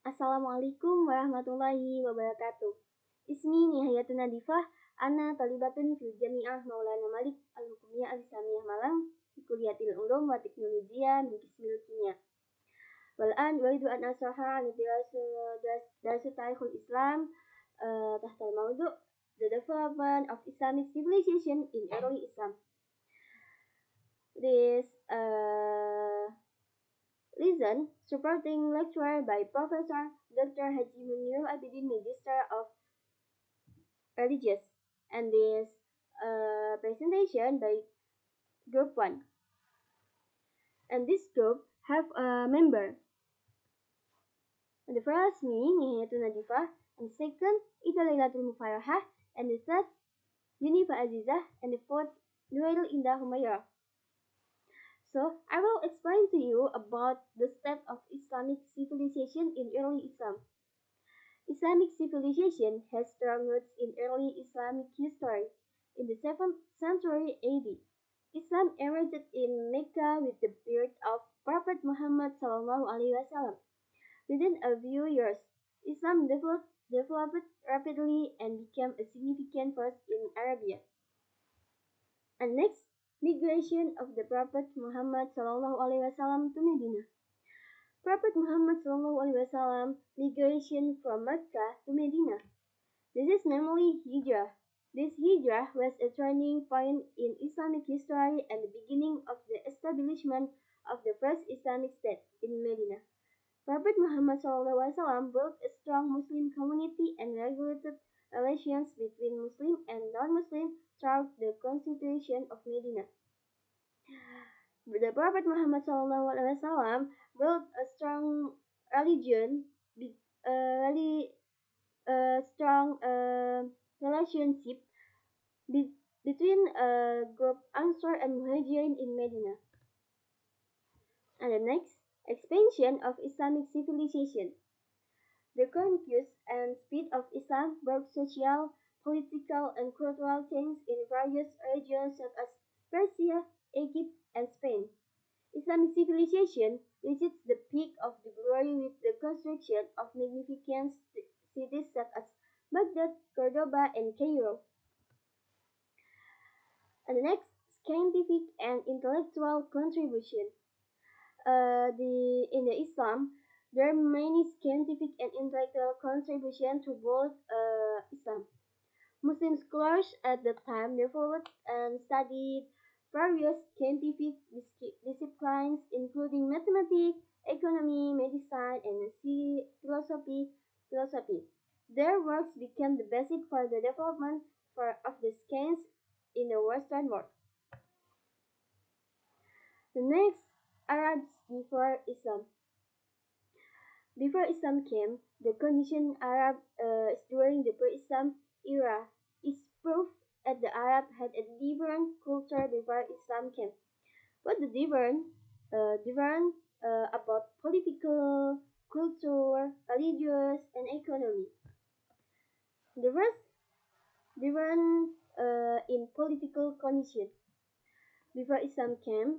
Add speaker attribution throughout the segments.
Speaker 1: Assalamualaikum warahmatullahi wabarakatuh. Ismi Nihayatun Nadifah, Ana Talibatun fil Jami'ah Maulana Malik Al-Hukumiyah Al-Islamiyah Malang, di Kuliatil Ulum wa Teknologiya min Qismil Kimia. Wal'an waridu an asraha an darasu tarikhul Islam tahta al-mawdu' The Development of Islamic Civilization in Early Islam. This Listen, supporting lecture by Professor Dr. Haji Munir Abidin, Minister of Religious, and this presentation by Group 1. And this group have a member. And the first me, Nihayatul Nadifah, and the second, Ida Laylatul Mufarahah, and the third, Yunifa Azizah, and the fourth, Nuwail Indah Humayra. So, I will explain to you about the state of Islamic civilization in early Islam. Islamic civilization has strong roots in early Islamic history. In the 7th century AD, Islam emerged in Mecca with the birth of Prophet Muhammad SAW. Within a few years, Islam developed rapidly and became a significant force in Arabia. And next, migration of the Prophet Muhammad SAW to Medina. Prophet Muhammad SAW migration from Mecca to Medina. This is namely Hijrah. This Hijrah was a turning point in Islamic history and the beginning of the establishment of the first Islamic state in Medina. Prophet Muhammad SAW built a strong Muslim community and regulated relations between Muslim and non-Muslim throughout the constitution of Medina. The Prophet Muhammad SAW built a strong religion, strong relationship between group Ansar and Muhajirin in Medina. And the next, expansion of Islamic civilization. The conquest and speed of Islam brought social, political, and cultural change in various regions such as Persia, Egypt, and Spain. Islamic civilization reaches the peak of the glory with the construction of magnificent cities such as Baghdad, Cordoba, and Cairo. And the next, scientific and intellectual contribution. In the Islam, there are many scientific and intellectual contributions to both Islam. Muslim scholars at the time developed and studied various scientific disciplines, including mathematics, economy, medicine, and philosophy. Their works became the basis for the development of the science in the Western world. The next, Arabs before Islam. Before Islam came, the condition Arab during the pre-Islam era is proof that the Arab had a different culture before Islam came. What the different about political, culture, religious, and economy. The first different in political condition. Before Islam came,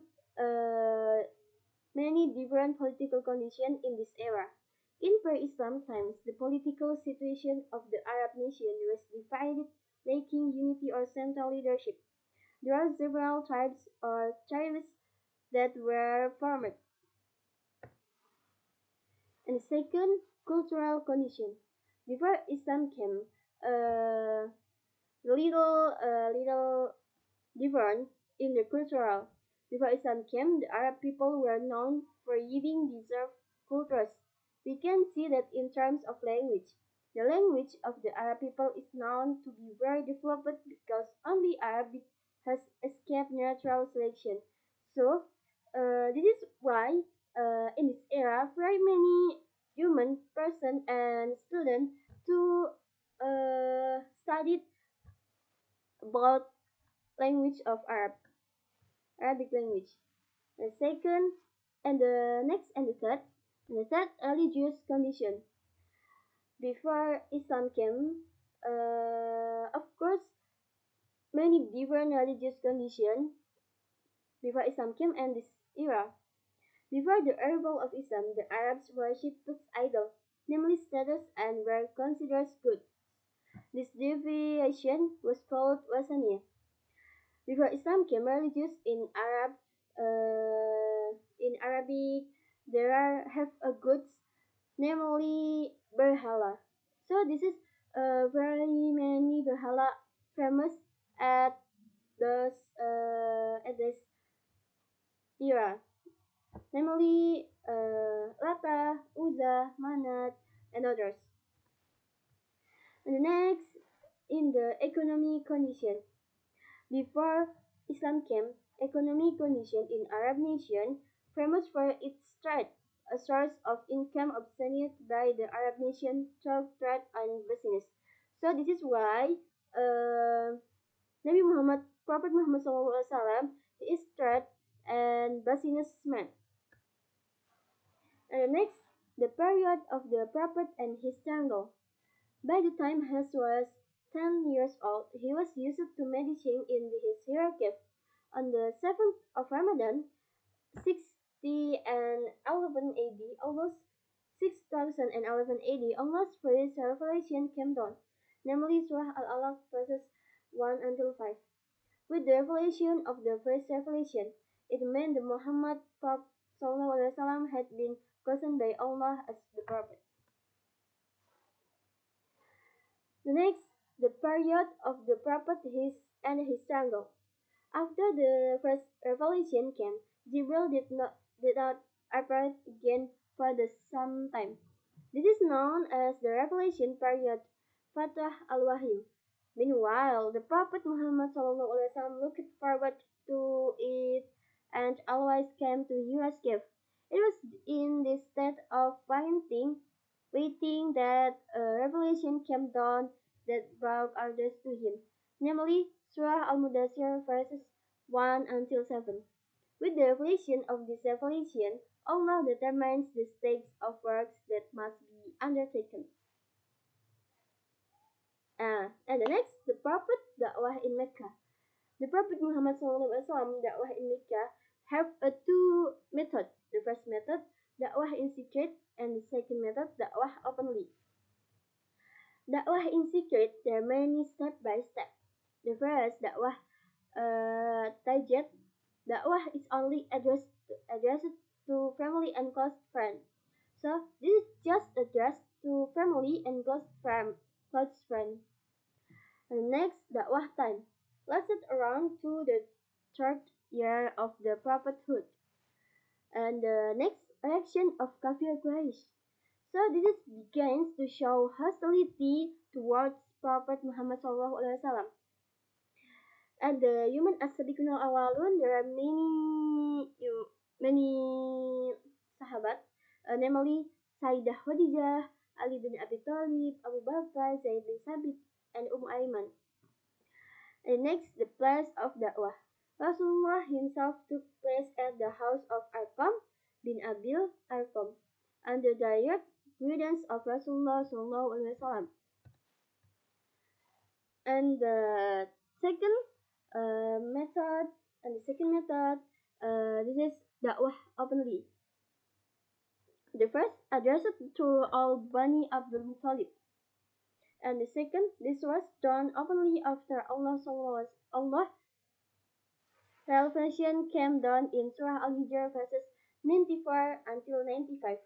Speaker 1: many different political conditions in this era. In pre-Islam times, the political situation of the Arab nation was divided, lacking unity or central leadership. There are several tribes or tribes that were formed. And second, cultural condition. Before Islam came, little different in the cultural. Before Islam came, the Arab people were known for living diverse cultures. We can see that in terms of language. The language of the Arab people is known to be very developed because only Arabic has escaped natural selection. So, this is why in this era, very many human person and students to study about language of Arabic language. The second and the next and the third religious condition. Before Islam came, of course, many different religious conditions before Islam came and this era. Before the arrival of Islam, the Arabs worshipped idols. namely status, and were considered good. This deviation was called Wasaniya. Before Islam came, religious in Arabic, there have a goods, namely berhala. So this is very many berhala famous at this era, namely Lata, Uzza, Manat, and others. And the next, in the economic condition. Before Islam came, economic condition in Arab nation famous for its trade, a source of income obtained by the Arab nation through trade and business. So this is why Nabi Muhammad, Prophet Muhammad SAW, he is trade and businessman. And next, the period of the Prophet and his jungle. By the time Hes was 10 years old, he was used to meditating in his Hira cave. On the 7th of Ramadan, 60 and 11 AD, almost 6011 AD, Allah's first revelation came down, namely Surah Al-Alaq verses 1 until 5. With the revelation of the first revelation, it meant that Muhammad Prophet had been chosen by Allah as the Prophet. The next, the period of the Prophet and his jungle. After the first revelation came, Jibril did not appear again for the some time. This is known as the revelation period, Fatah al-Wahyu. Meanwhile, the Prophet Muhammad SAW looked forward to it and always came to Hira's cave. It was in this state of waiting that a revelation came down that brought orders to him, namely Surah Al-Mudassir verses 1 until 7. With the revelation of this revelation, Allah determines the stakes of works that must be undertaken. And the next, the Prophet Da'wah in Mecca. The Prophet Muhammad SAW Da'wah in Mecca have a two method. The first method, Da'wah in secret, and the second method, Da'wah openly. Da'wah in secret, there are many step by step. The first, Da'wah Tajat. Da'wah is only addressed to family and close friends. So this is just addressed to family and close friends. And next, Da'wah time lasted around to the third year of the prophethood. And the next, reaction of Kafir Quraysh. So this is begins to show hostility towards Prophet Muhammad SAW. And the human as-sabiqun al-awwalun, there are many sahabat, namely Sayyidah Khadijah, Ali bin Abi Thalib, Abu Bakar, Zaid bin Sabit, and Ayman. And next, the place of Da'wah. Rasulullah himself took place at the house of Arqam bin Abil Arqam, under the direct guidance of Rasulullah SAW. And the second method, this is Da'wah openly. The first, addressed to all Bani Abdul Muttalib. And the second, this was done openly after Allah revelation came down in Surah Al-Hijr verses 94 until 95.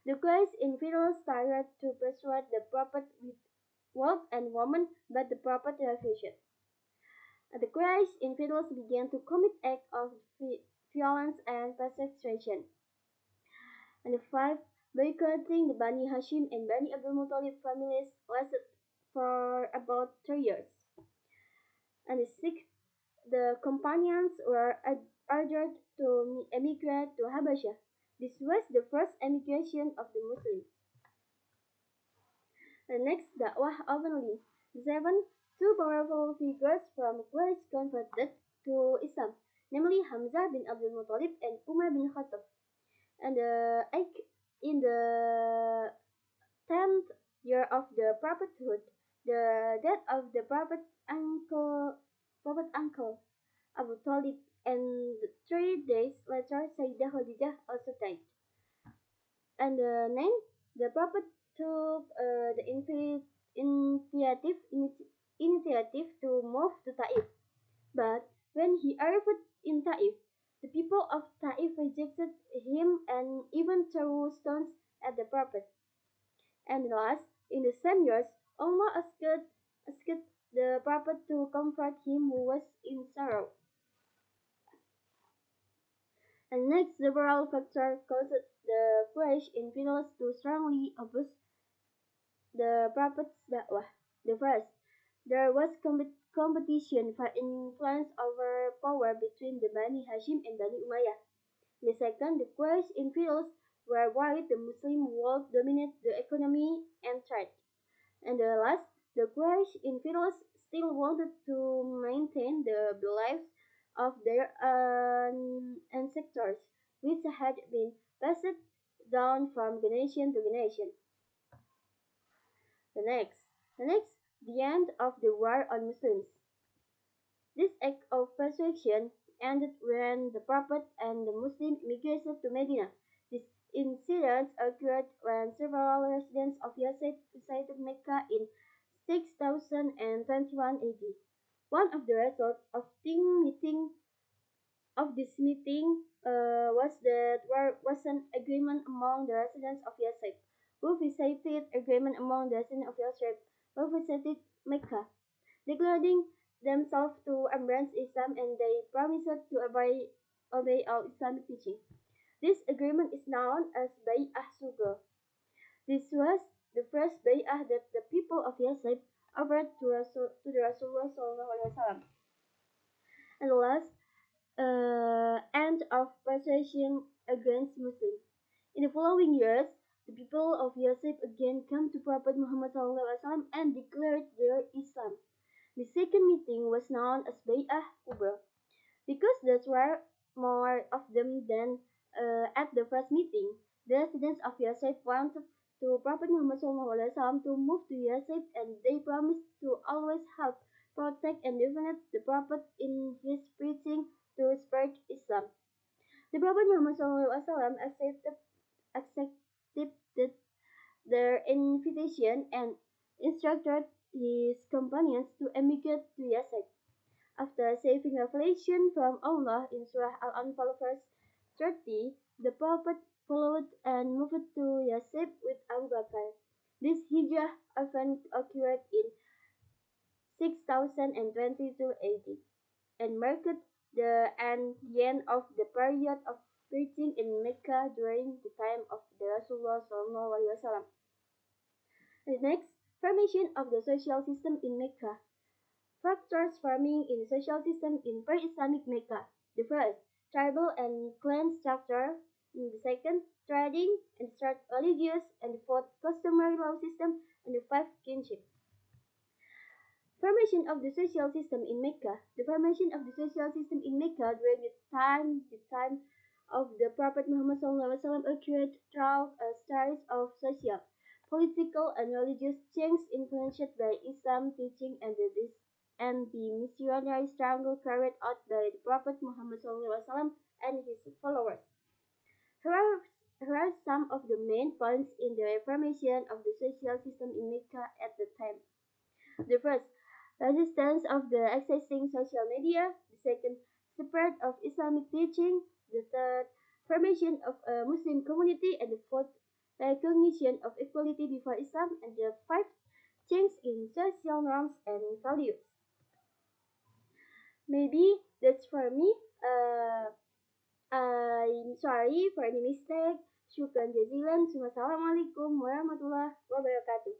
Speaker 1: The Quraysh infidels started to persuade the Prophet with wealth and women, but the Prophet refused. The Quraysh infidels began to commit acts of violence and persecution. And the five, boycotting the Bani Hashim and Bani Abdul Muttalib families lasted for about 3 years. And the sixth, the companions were urged to emigrate to Habasha. This was the first emigration of the Muslims. The next, Da'wah openly. 7. Two powerful figures from Quraysh converted to Islam, namely Hamzah bin Abdul Muttalib and Umar bin Khattab. And in the 10th year of the prophethood, the death of the prophet uncle Abu Talib, and 3 days later Sayyidah Khadijah also died. And the ninth, The Prophet took the initiative to move to Taif, but when he arrived in Taif, the people of Taif rejected him and even threw stones at the Prophet. And last, in the same years, Allah asked the Prophet to comfort him who was in sorrow. And next, several factors caused the Quraysh infidels to strongly oppose the Prophet's da'wah. The first, there was competition for influence over power between the Bani Hashim and Bani Umayyah. The second, the Quraysh infidels were worried the Muslim world dominate the economy and trade. And the last, the Quraysh infidels still wanted to maintain the beliefs of their ancestors, which had been passed down from generation to generation. The next, the next, the end of the war on Muslims. This act of persuasion ended when the Prophet and the Muslims migrated to Medina. This incident occurred when several residents of Yathrib visited Mecca in 6021 AD. One of the results of this meeting was that there was an agreement among the residents of Yathrib, who visited agreement among the residents of Yathrib, who visited Mecca, declaring themselves to embrace Islam and they promised to obey all Islamic teaching. This agreement is known as Bay'ah Sugur. This was the first Bay'ah that the people of Yathrib offered to the Rasulullah SAW. And last, and of persuasion against Muslims. In the following years, the people of Yathrib again came to Prophet Muhammad SAW and declared their Islam. The second meeting was known as Bay'ah Kubra because there were more of them than at the first meeting. The residents of Yathrib wanted to Prophet Muhammad SAW to move to Yathrib and they promised to always help, protect, and defend the Prophet in his preaching to spread Islam. The Prophet Muhammad SAW accepted their invitation and instructed his companions to emigrate to Yathrib. After receiving revelation from Allah in Surah Al-Anfal verse 30, the Prophet followed and moved to Yathrib with Abu Bakr. This hijrah event occurred in 6022 AD and marked the end of the period of preaching in Mecca during the time of the Rasulullah SAW. The next, formation of the social system in Mecca. Factors forming in the social system in pre-Islamic Mecca. The first, tribal and clan structure. The second, trading and third, religious. And the fourth, customary law system. And the fifth, kinship. Formation of the social system in Mecca. The formation of the social system in Mecca during the time of the Prophet Muhammad SAW occurred through a series of social, political, and religious changes influenced by Islam teaching and the missionary struggle carried out by the Prophet Muhammad SAW and his followers. Here are some of the main points in the reformation of the social system in Mecca at the time. The first, resistance of the existing social media. The second, spread of Islamic teaching. The third, formation of a Muslim community. And the fourth, recognition of equality before Islam. And the fifth, change in social norms and values. Maybe that's for me. I'm sorry for any mistake. Syukran jazilan. Wassalamualaikum warahmatullahi wabarakatuh.